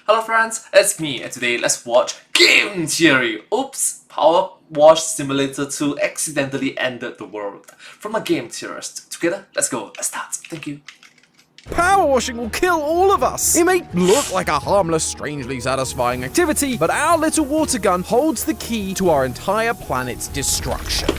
Hello friends, it's me, and today let's watch Game Theory. Oops, Powerwash Simulator 2 accidentally ended the world. From a game theorist. Together, let's go, let's start. Thank you. Power washing will kill all of us! It may look like a harmless, strangely satisfying activity, but our little water gun holds the key to our entire planet's destruction.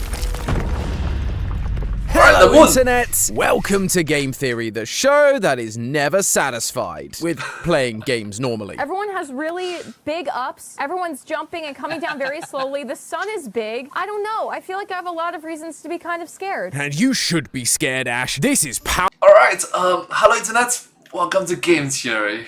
Hello, Internet! Welcome to Game Theory, the show that is never satisfied with playing games normally. Everyone has really big ups. Everyone's jumping and coming down very slowly. The sun is big. I don't know. I feel like I have a lot of reasons to be kind of scared. And you should be scared, Ash. This is Alright, hello Internet. Welcome to Game Theory.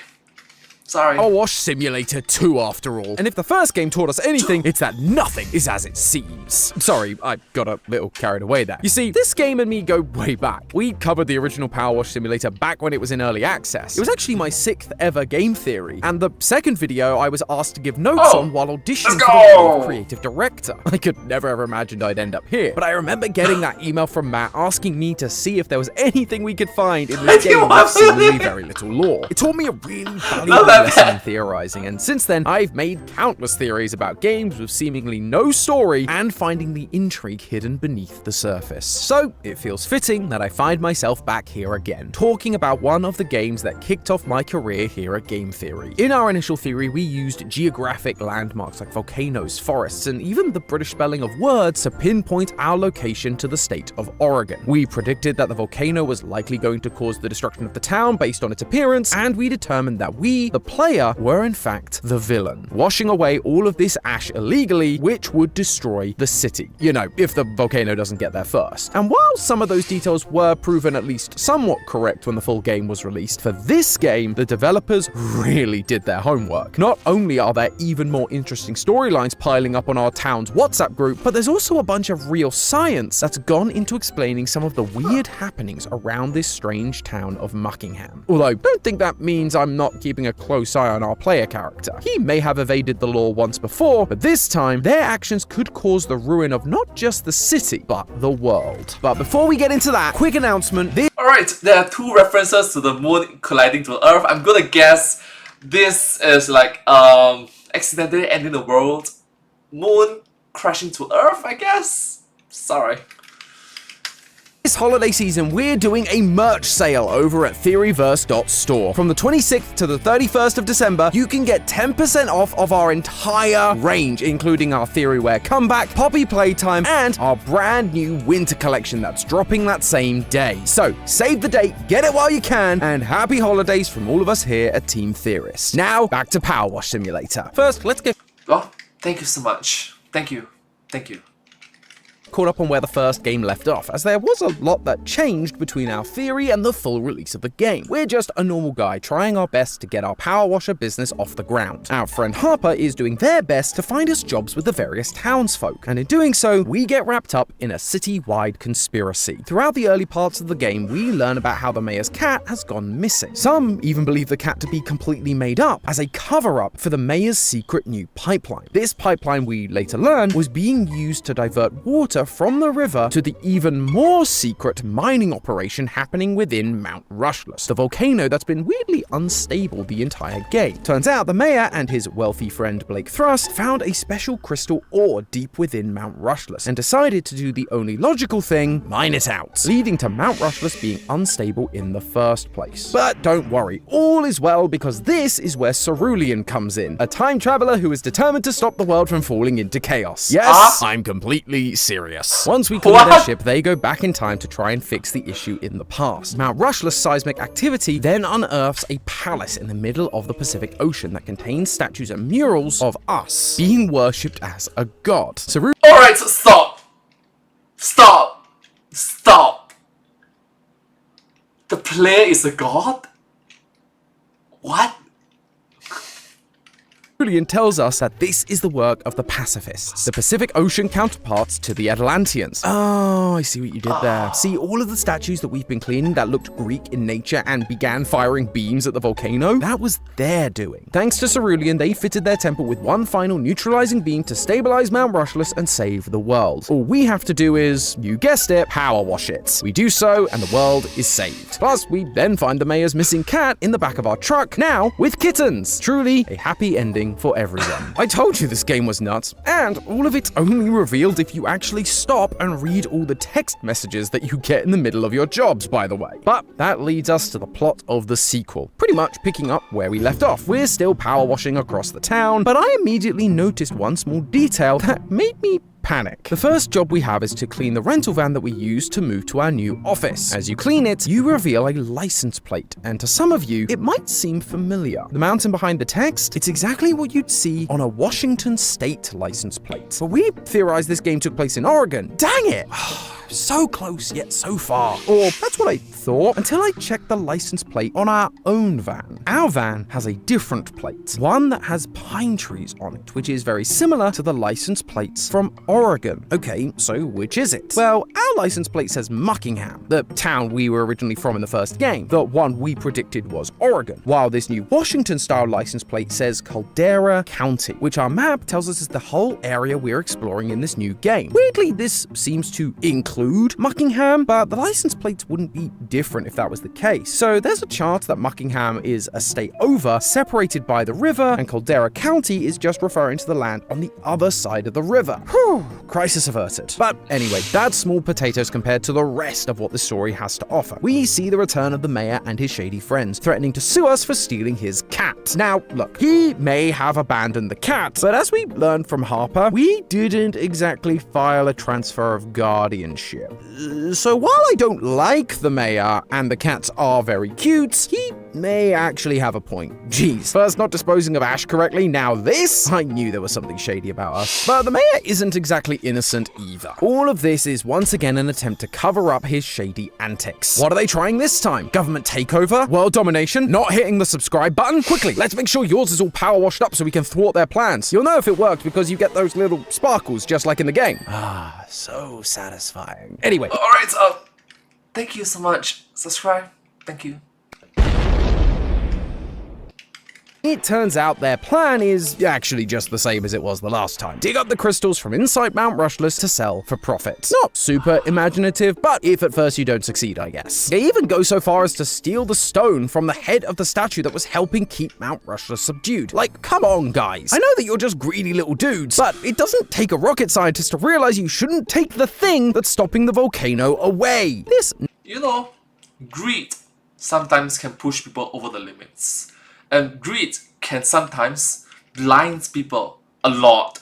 Sorry. Powerwash Simulator 2 after all. And if the first game taught us anything, it's that nothing is as it seems. Sorry, I got a little carried away there. You see, this game and me go way back. We covered the original Powerwash Simulator back when it was in early access. It was actually my 6th ever game theory, and the second video I was asked to give notes on while auditioning for the role of creative director. I could never have imagined I'd end up here, but I remember getting that email from Matt asking me to see if there was anything we could find in this game with seemingly very little lore. It taught me a really valuable lesson in theorizing, and since then I've made countless theories about games with seemingly no story and finding the intrigue hidden beneath the surface. So it feels fitting that I find myself back here again, talking about one of the games that kicked off my career here at Game Theory. In our initial theory, we used geographic landmarks like volcanoes, forests, and even the British spelling of words to pinpoint our location to the state of Oregon. We predicted that the volcano was likely going to cause the destruction of the town based on its appearance, and we determined that we, the player, were in fact the villain, washing away all of this ash illegally, which would destroy the city. You know, if the volcano doesn't get there first. And while some of those details were proven at least somewhat correct when the full game was released, for this game, the developers really did their homework. Not only are there even more interesting storylines piling up on our town's WhatsApp group, but there's also a bunch of real science that's gone into explaining some of the weird happenings around this strange town of Muckingham. Although, don't think that means I'm not keeping a close eye on our player character. He may have evaded the law once before, but this time, their actions could cause the ruin of not just the city, but the world. But before we get into that, quick announcement. Alright, there are two references to the moon colliding to Earth. I'm gonna guess this is like, accidentally ending the world. Moon crashing to Earth, I guess? Sorry. This holiday season, we're doing a merch sale over at Theoryverse.store. From the 26th to the 31st of December, you can get 10% off of our entire range, including our Theoryware Comeback, Poppy Playtime, and our brand new winter collection that's dropping that same day. So, save the date, get it while you can, and happy holidays from all of us here at Team Theorist. Now, back to Powerwash Simulator. First, let's get Thank you so much. Thank you. Thank you. Caught up on where the first game left off, as there was a lot that changed between our theory and the full release of the game. We're just a normal guy trying our best to get our power washer business off the ground. Our friend Harper is doing their best to find us jobs with the various townsfolk, and in doing so, we get wrapped up in a city-wide conspiracy. Throughout the early parts of the game, we learn about how the mayor's cat has gone missing. Some even believe the cat to be completely made up as a cover-up for the mayor's secret new pipeline. This pipeline, we later learn, was being used to divert water from the river to the even more secret mining operation happening within Mount Rushless, the volcano that's been weirdly unstable the entire game. Turns out the mayor and his wealthy friend Blake Thrust found a special crystal ore deep within Mount Rushless and decided to do the only logical thing, mine it out, leading to Mount Rushless being unstable in the first place. But don't worry, all is well, because this is where Cerulean comes in, a time traveler who is determined to stop the world from falling into chaos. Yes, I'm completely serious. Once we clear their ship, they go back in time to try and fix the issue in the past. Mount Rushless seismic activity then unearths a palace in the middle of the Pacific Ocean that contains statues and murals of us being worshipped as a god. Alright, stop! Stop! Stop! The player is a god? What? Cerulean tells us that this is the work of the pacifists, the Pacific Ocean counterparts to the Atlanteans. Oh, I see what you did there. See, all of the statues that we've been cleaning that looked Greek in nature and began firing beams at the volcano, that was their doing. Thanks to Cerulean, they fitted their temple with one final neutralizing beam to stabilize Mount Rushmore and save the world. All we have to do is, you guessed it, power wash it. We do so, and the world is saved. Plus, we then find the mayor's missing cat in the back of our truck, now with kittens. Truly a happy ending for everyone. I told you this game was nuts, and all of it's only revealed if you actually stop and read all the text messages that you get in the middle of your jobs, by the way. But that leads us to the plot of the sequel, pretty much picking up where we left off. We're still power washing across the town, but I immediately noticed one small detail that made me panic. The first job we have is to clean the rental van that we use to move to our new office. As you clean it, you reveal a license plate, and to some of you, it might seem familiar. The mountain behind the text, it's exactly what you'd see on a Washington state license plate. But we theorize this game took place in Oregon. Dang it! So close, yet so far. Or that's what I thought, until I checked the license plate on our own van. Our van has a different plate, one that has pine trees on it, which is very similar to the license plates from Oregon. Okay, so which is it? Well, our license plate says Muckingham, the town we were originally from in the first game. The one we predicted was Oregon, while this new Washington-style license plate says Caldera County, which our map tells us is the whole area we're exploring in this new game. Weirdly, this seems to include Muckingham, but the license plates wouldn't be different if that was the case. So there's a chance that Muckingham is a state over, separated by the river, and Caldera County is just referring to the land on the other side of the river. Whew, crisis averted. But anyway, that's small potatoes compared to the rest of what the story has to offer. We see the return of the mayor and his shady friends, threatening to sue us for stealing his cat. Now, look, he may have abandoned the cat, but as we learned from Harper, we didn't exactly file a transfer of guardianship. So while I don't like the mayor and the cats are very cute, he may actually have a point. Jeez, first not disposing of Ash correctly, now this? I knew there was something shady about us. But the mayor isn't exactly innocent either. All of this is once again an attempt to cover up his shady antics. What are they trying this time? Government takeover? World domination? Not hitting the subscribe button? Quickly, let's make sure yours is all power washed up so we can thwart their plans. You'll know if it worked because you get those little sparkles just like in the game. Ah, so satisfying. Anyway. Alright, thank you so much. Subscribe. Thank you. It turns out their plan is actually just the same as it was the last time. Dig up the crystals from inside Mount Rushmore to sell for profit. Not super imaginative, but if at first you don't succeed, I guess. They even go so far as to steal the stone from the head of the statue that was helping keep Mount Rushmore subdued. Like, come on, guys. I know that you're just greedy little dudes, but it doesn't take a rocket scientist to realize you shouldn't take the thing that's stopping the volcano away. You know, greed sometimes can push people over the limits. And greed can sometimes blind people a lot.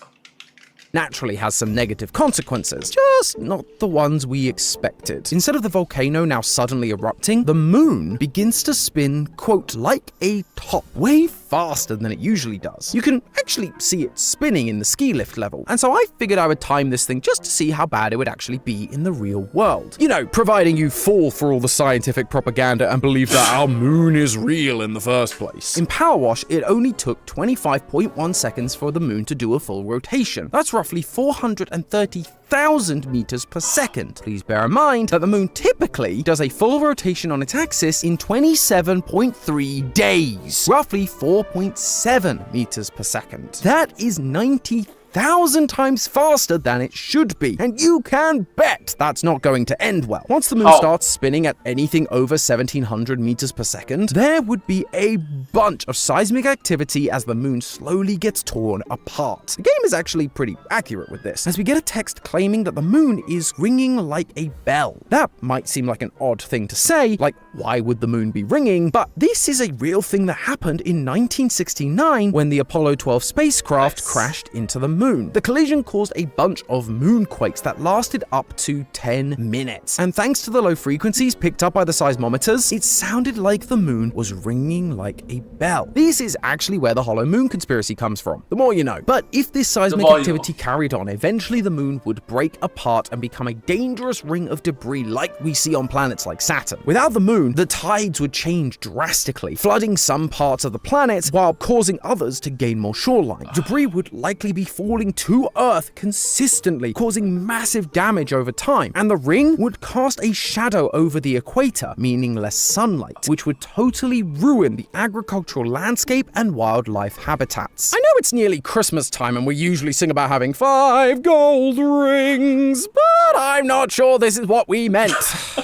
Naturally has some negative consequences, just not the ones we expected. Instead of the volcano now suddenly erupting, the moon begins to spin, quote, like a top, way faster than it usually does. You can actually see it spinning in the ski lift level, and so I figured I would time this thing just to see how bad it would actually be in the real world. You know, providing you fall for all the scientific propaganda and believe that our moon is real in the first place. In Powerwash, it only took 25.1 seconds for the moon to do a full rotation. That's roughly 430,000 meters per second. Please bear in mind that the moon typically does a full rotation on its axis in 27.3 days, roughly 4.7 meters per second. That is 90,000 times faster than it should be, and you can bet that's not going to end well. Once the moon starts spinning at anything over 1700 meters per second, there would be a bunch of seismic activity as the moon slowly gets torn apart. The game is actually pretty accurate with this, as we get a text claiming that the moon is ringing like a bell. That might seem like an odd thing to say, like why would the moon be ringing, but this is a real thing that happened in 1969 when the Apollo 12 spacecraft crashed into the moon. moon. The collision caused a bunch of moonquakes that lasted up to 10 minutes. And thanks to the low frequencies picked up by the seismometers, it sounded like the moon was ringing like a bell. This is actually where the hollow moon conspiracy comes from. The more you know. But if this seismic activity carried on, eventually the moon would break apart and become a dangerous ring of debris like we see on planets like Saturn. Without the moon, the tides would change drastically, flooding some parts of the planet while causing others to gain more shoreline. Debris would likely be falling to Earth consistently, causing massive damage over time, and the ring would cast a shadow over the equator, meaning less sunlight, which would totally ruin the agricultural landscape and wildlife habitats. I know it's nearly Christmas time and we usually sing about having 5 gold rings, but I'm not sure this is what we meant.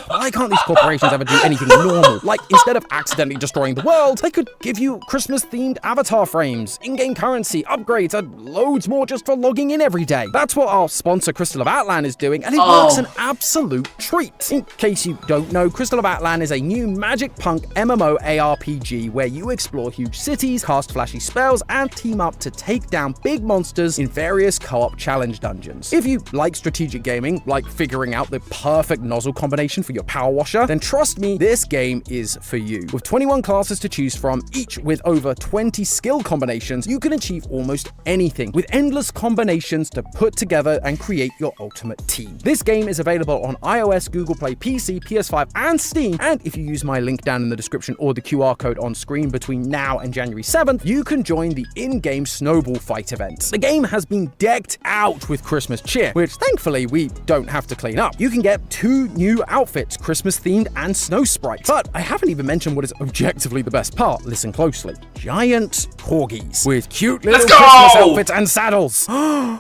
Why can't these corporations ever do anything normal? Like, instead of accidentally destroying the world, they could give you Christmas-themed avatar frames, in-game currency, upgrades, and loads more just for logging in every day. That's what our sponsor Crystal of Atlan is doing, and it works an absolute treat. In case you don't know, Crystal of Atlan is a new magic punk MMO ARPG where you explore huge cities, cast flashy spells, and team up to take down big monsters in various co-op challenge dungeons. If you like strategic gaming, like figuring out the perfect nozzle combination for your power washer, then trust me, this game is for you. With 21 classes to choose from, each with over 20 skill combinations, you can achieve almost anything, with endless combinations to put together and create your ultimate team. This game is available on iOS, Google Play, PC, PS5, and Steam, and if you use my link down in the description or the QR code on screen between now and January 7th, you can join the in-game snowball fight event. The game has been decked out with Christmas cheer, which thankfully we don't have to clean up. You can get 2 new outfits, Christmas themed and snow sprite. But I haven't even mentioned what is objectively the best part. Listen closely. Giant corgis with cute little Christmas outfits and saddles.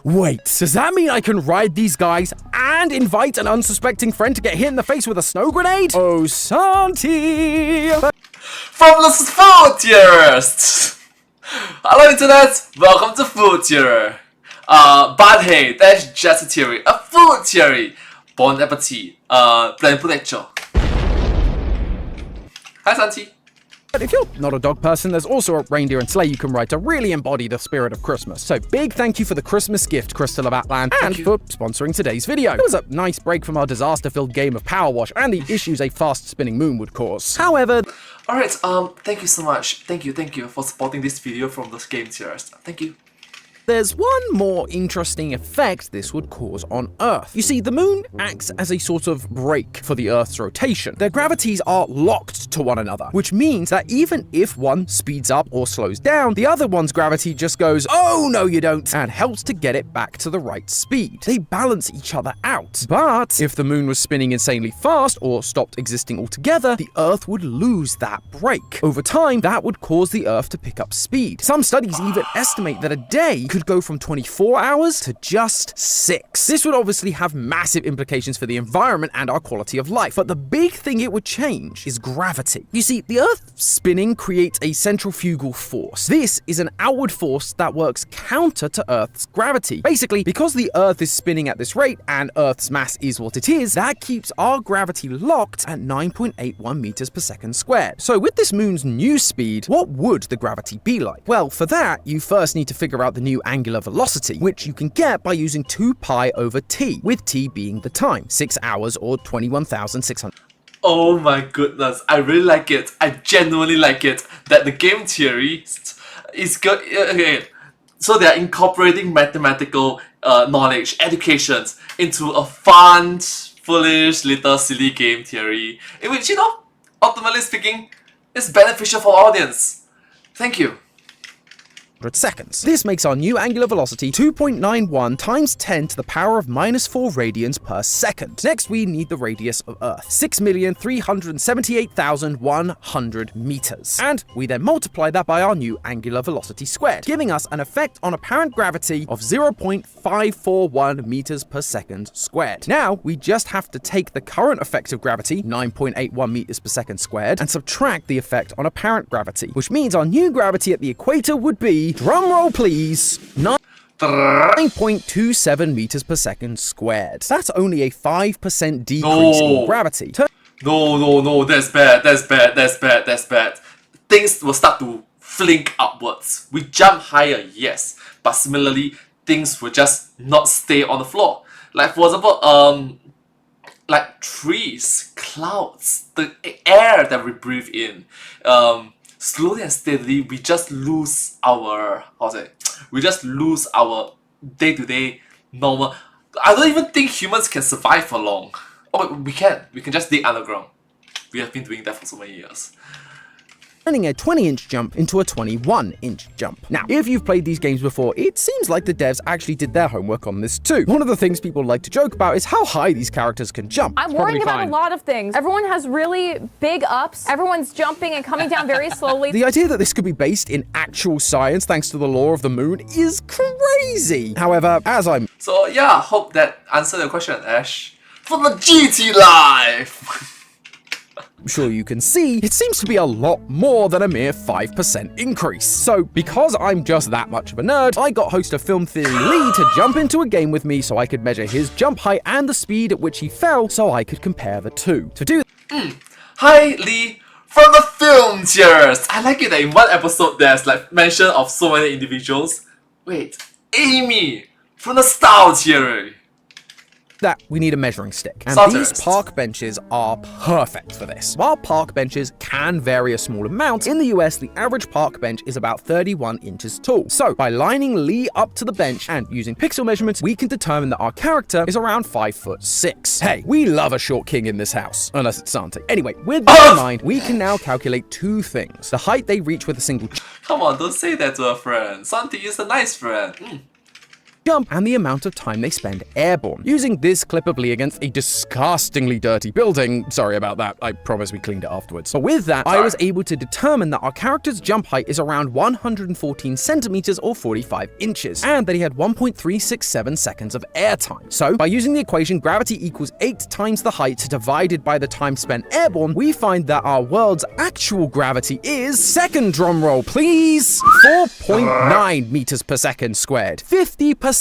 Wait, does that mean I can ride these guys and invite an unsuspecting friend to get hit in the face with a snow grenade? Oh, Santi! From the food theorists! Hello internet, welcome to Food Theory. But hey, that's just a theory, a food theory. Bon appetit, plein provecho. Hi Santi. But if you're not a dog person, there's also a reindeer and sleigh you can ride to really embody the spirit of Christmas. So big thank you for the Christmas gift, Crystal of Atlan, and for sponsoring today's video. It was a nice break from our disaster-filled game of Powerwash and the issues a fast-spinning moon would cause. However... Alright, thank you so much. Thank you for supporting this video from the game theorist. Thank you. There's one more interesting effect this would cause on Earth. You see, the moon acts as a sort of brake for the Earth's rotation. Their gravities are locked to one another, which means that even if one speeds up or slows down, the other one's gravity just goes, oh no you don't, and helps to get it back to the right speed. They balance each other out. But if the moon was spinning insanely fast or stopped existing altogether, the Earth would lose that brake. Over time, that would cause the Earth to pick up speed. Some studies even estimate that a day could go from 24 hours to just 6. This would obviously have massive implications for the environment and our quality of life, but the big thing it would change is gravity. You see, the Earth spinning creates a centrifugal force. This is an outward force that works counter to Earth's gravity. Basically, because the Earth is spinning at this rate and Earth's mass is what it is, that keeps our gravity locked at 9.81 meters per second squared. So with this moon's new speed, what would the gravity be like? Well, for that, you first need to figure out the new angular velocity, which you can get by using 2 pi over t, with t being the time, 6 hours or 21,600. Oh my goodness, I really like it. I genuinely like it that the game theory is good. Okay, so they are incorporating mathematical knowledge, educations into a fun, foolish, little silly game theory, in which, you know, ultimately speaking, is beneficial for audience. Thank you. Seconds. This makes our new angular velocity 2.91 times 10 to the power of -4 radians per second. Next, we need the radius of Earth, 6,378,100 meters. And we then multiply that by our new angular velocity squared, giving us an effect on apparent gravity of 0.541 meters per second squared. Now, we just have to take the current effective gravity, 9.81 meters per second squared, and subtract the effect on apparent gravity, which means our new gravity at the equator would be, drum roll please, 9.27 meters per second squared. That's only a 5% decrease in gravity. No, that's bad. Things will start to flink upwards. We jump higher, yes, but similarly, things will just not stay on the floor. Like for example, like trees, clouds, the air that we breathe in. Slowly and steadily, we just lose our we just lose our day-to-day normal. I don't even think humans can survive for long. Oh, we can. We can just dig underground. We have been doing that for so many years. Turning a 20-inch jump into a 21-inch jump. Now, if you've played these games before, it seems like the devs actually did their homework on this too. One of the things people like to joke about is how high these characters can jump. I'm worried about a lot of things. Everyone has really big ups. Everyone's jumping and coming down very slowly. The idea that this could be based in actual science thanks to the law of the moon is crazy. However, So yeah, hope that answered your question, Ash. For the GT life! sure you can see, it seems to be a lot more than a mere 5% increase. So, because I'm just that much of a nerd, I got host of Film Theory Lee to jump into a game with me so I could measure his jump height and the speed at which he fell so I could compare the two. To do Hi, Lee, from the film tiers! I like it that in one episode there's like mention of so many individuals. Wait, Amy, from the style tier! that, we need a measuring stick. And Sawdust. these park benches are perfect for this. While park benches can vary a small amount, in the US, the average park bench is about 31 inches tall. So, by lining Lee up to the bench and using pixel measurements, we can determine that our character is around 5'6". Hey, we love a short king in this house. Unless it's Santi. Anyway, with that in mind, we can now calculate two things. The height they reach with a single Come on, don't say that to a friend. Santi is a nice friend. jump and the amount of time they spend airborne. Using this clip of Lee against a disgustingly dirty building, sorry about that, I promise we cleaned it afterwards. But with that, I was able to determine that our character's jump height is around 114 centimeters or 45 inches, and that he had 1.367 seconds of air time. So, by using the equation gravity equals 8 times the height divided by the time spent airborne, we find that our world's actual gravity is, second drum roll please, 4.9 meters per second squared. 50%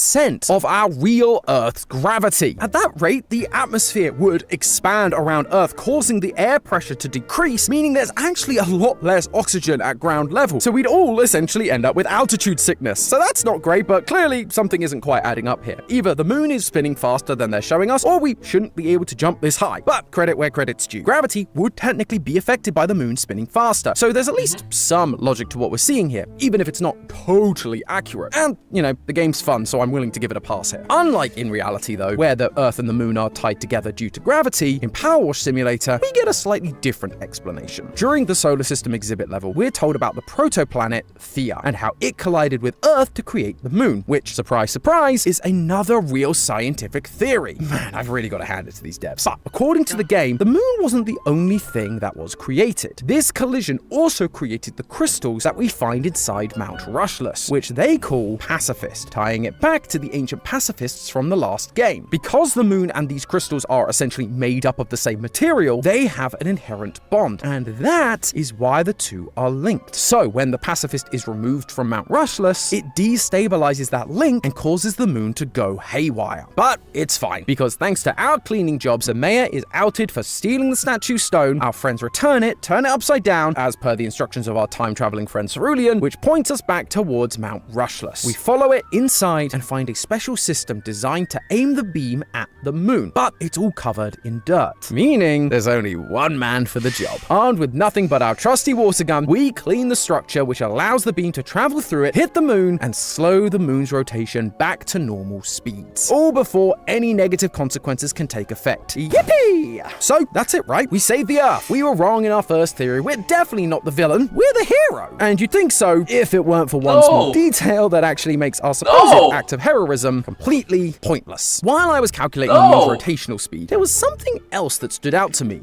of our real Earth's gravity. At that rate, the atmosphere would expand around Earth, causing the air pressure to decrease, meaning there's actually a lot less oxygen at ground level. So we'd all essentially end up with altitude sickness. So that's not great, but clearly something isn't quite adding up here. Either the moon is spinning faster than they're showing us, or we shouldn't be able to jump this high. But credit where credit's due. Gravity would technically be affected by the moon spinning faster. So there's at least some logic to what we're seeing here, even if it's not totally accurate. And, you know, the game's fun, so I'm willing to give it a pass here. Unlike in reality though, where the Earth and the moon are tied together due to gravity, in Powerwash Simulator, we get a slightly different explanation. During the solar system exhibit level, we're told about the protoplanet Theia, and how it collided with Earth to create the moon, which, surprise, surprise, is another real scientific theory. Man, I've really got to hand it to these devs. But according to the game, the moon wasn't the only thing that was created. This collision also created the crystals that we find inside Mount Rushless, which they call pacifist, tying it back to the ancient pacifists from the last game. Because the moon and these crystals are essentially made up of the same material, they have an inherent bond, and that is why the two are linked. So when the pacifist is removed from Mount Rushless, it destabilizes that link and causes the moon to go haywire. But it's fine, because thanks to our cleaning jobs, Amaya is outed for stealing the statue stone, our friends return it, turn it upside down, as per the instructions of our time-traveling friend Cerulean, which points us back towards Mount Rushless. We follow it inside and find a special system designed to aim the beam at the moon, but it's all covered in dirt, meaning there's only one man for the job. Armed with nothing but our trusty water gun, we clean the structure, which allows the beam to travel through it, hit the moon, and slow the moon's rotation back to normal speeds, all before any negative consequences can take effect. Yippee! So that's it, right? We saved the Earth. We were wrong in our first theory. We're definitely not the villain. We're the hero. And you'd think so if it weren't for one small detail that actually makes our supposed act of heroism completely pointless. While I was calculating the moon's rotational speed, there was something else that stood out to me.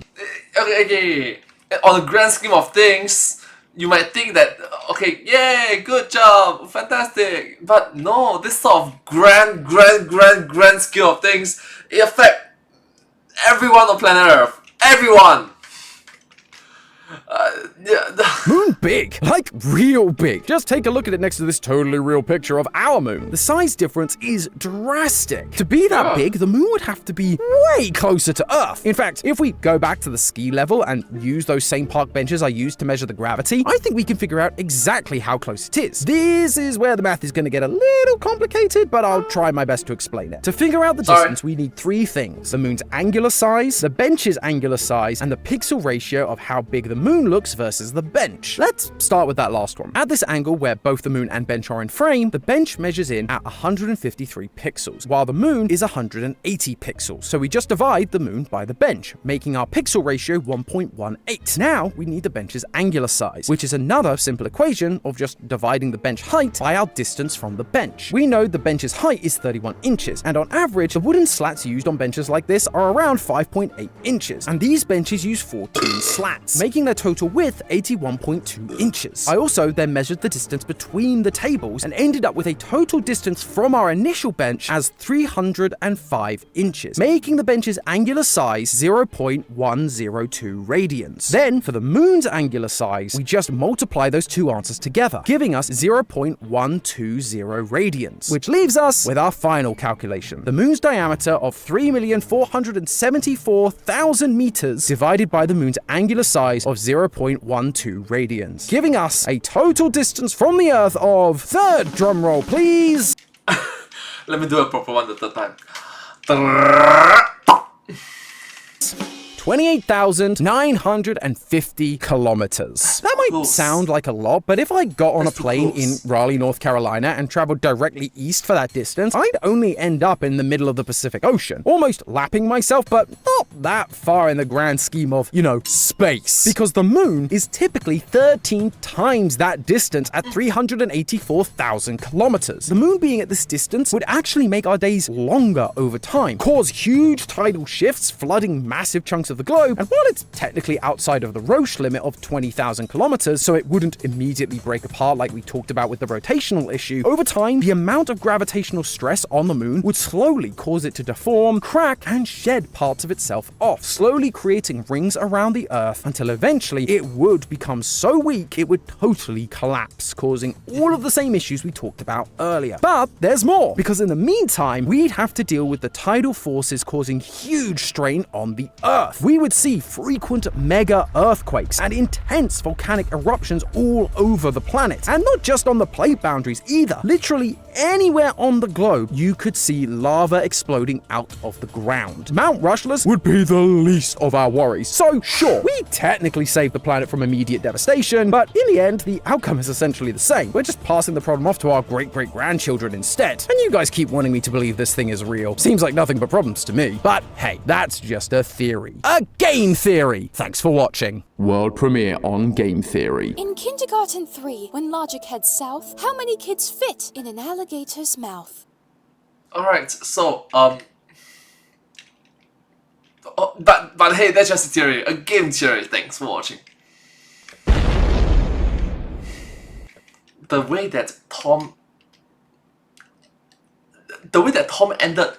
Okay. On the grand scheme of things, you might think that, okay, yay, good job, fantastic. But no, this sort of grand scheme of things, it affects everyone on planet Earth. Everyone! Yeah. Moon big, like real big. Just take a look at it next to this totally real picture of our moon. The size difference is drastic. To be that big, the moon would have to be way closer to Earth. In fact, if we go back to the ski level and use those same park benches I used to measure the gravity, I think we can figure out exactly how close it is. This is where the math is going to get a little complicated, but I'll try my best to explain it. To figure out the distance, we need three things: the moon's angular size, the bench's angular size, and the pixel ratio of how big the moon looks versus the bench. Let's start with that last one. At this angle where both the moon and bench are in frame, the bench measures in at 153 pixels, while the moon is 180 pixels. So we just divide the moon by the bench, making our pixel ratio 1.18. Now we need the bench's angular size, which is another simple equation of just dividing the bench height by our distance from the bench. We know the bench's height is 31 inches, and on average, the wooden slats used on benches like this are around 5.8 inches, and these benches use 14 slats, making their total width 81.2 inches. I also then measured the distance between the tables and ended up with a total distance from our initial bench as 305 inches, making the bench's angular size 0.102 radians. Then, for the moon's angular size, we just multiply those two answers together, giving us 0.120 radians, which leaves us with our final calculation. The moon's diameter of 3,474,000 meters divided by the moon's angular size of 0.12 radians, giving us a total distance from the Earth of, third drum roll please, Let me do a proper one the third time. 28,950 kilometers. That might sound like a lot, but if I got on a plane in Raleigh, North Carolina and traveled directly east for that distance, I'd only end up in the middle of the Pacific Ocean, almost lapping myself, but not that far in the grand scheme of, you know, space. Because the moon is typically 13 times that distance at 384,000 kilometers. The moon being at this distance would actually make our days longer over time, cause huge tidal shifts, flooding massive chunks of the globe, and while it's technically outside of the Roche limit of 20,000 kilometers, so it wouldn't immediately break apart like we talked about with the rotational issue, over time, the amount of gravitational stress on the moon would slowly cause it to deform, crack, and shed parts of itself off, slowly creating rings around the Earth until eventually it would become so weak it would totally collapse, causing all of the same issues we talked about earlier. But there's more, because in the meantime, we'd have to deal with the tidal forces causing huge strain on the Earth. We would see frequent mega earthquakes and intense volcanic eruptions all over the planet. And not just on the plate boundaries either. Literally anywhere on the globe, you could see lava exploding out of the ground. Mount Rushmore would be the least of our worries. So sure, we technically saved the planet from immediate devastation, but in the end, the outcome is essentially the same. We're just passing the problem off to our great-great-grandchildren instead. And you guys keep wanting me to believe this thing is real. Seems like nothing but problems to me. But hey, that's just a theory. A game theory! Thanks for watching. World premiere on Game Theory. In Kindergarten 3, when logic heads south, how many kids fit in an alligator's mouth? Alright, so, but hey, that's just a theory, a game theory. Thanks for watching. The way that Tom ended,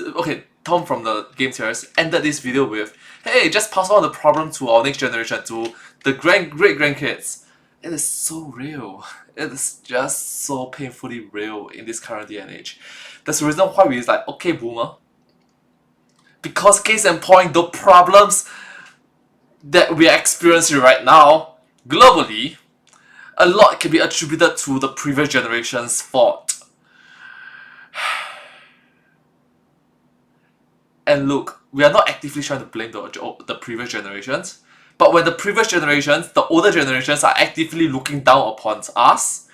okay, Tom from the game series ended this video with, hey, just pass on the problem to our next generation, to the great-grandkids. It is so real. It is just so painfully real in this current day and age. That's the reason why we is like, okay, boomer. Because case in point, the problems that we are experiencing right now, globally, a lot can be attributed to the previous generation's fault. And look, we are not actively trying to blame the previous generations, but when the previous generations, the older generations, are actively looking down upon us,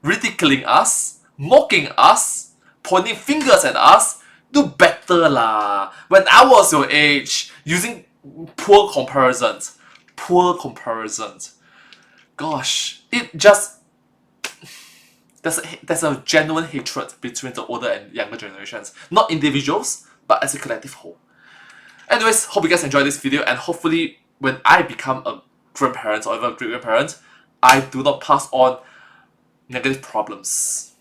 ridiculing us, mocking us, pointing fingers at us, do better lah. When I was your age, using poor comparisons, gosh, it just, there's a genuine hatred between the older and younger generations, not individuals, but as a collective whole. Anyways, hope you guys enjoyed this video, and hopefully when I become a grandparent or even a great-grandparent, I do not pass on negative problems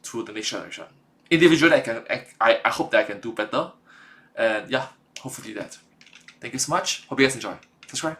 to the next generation. Individually, I hope that I can do better, and yeah, hopefully that. Thank you so much, hope you guys enjoy. Subscribe.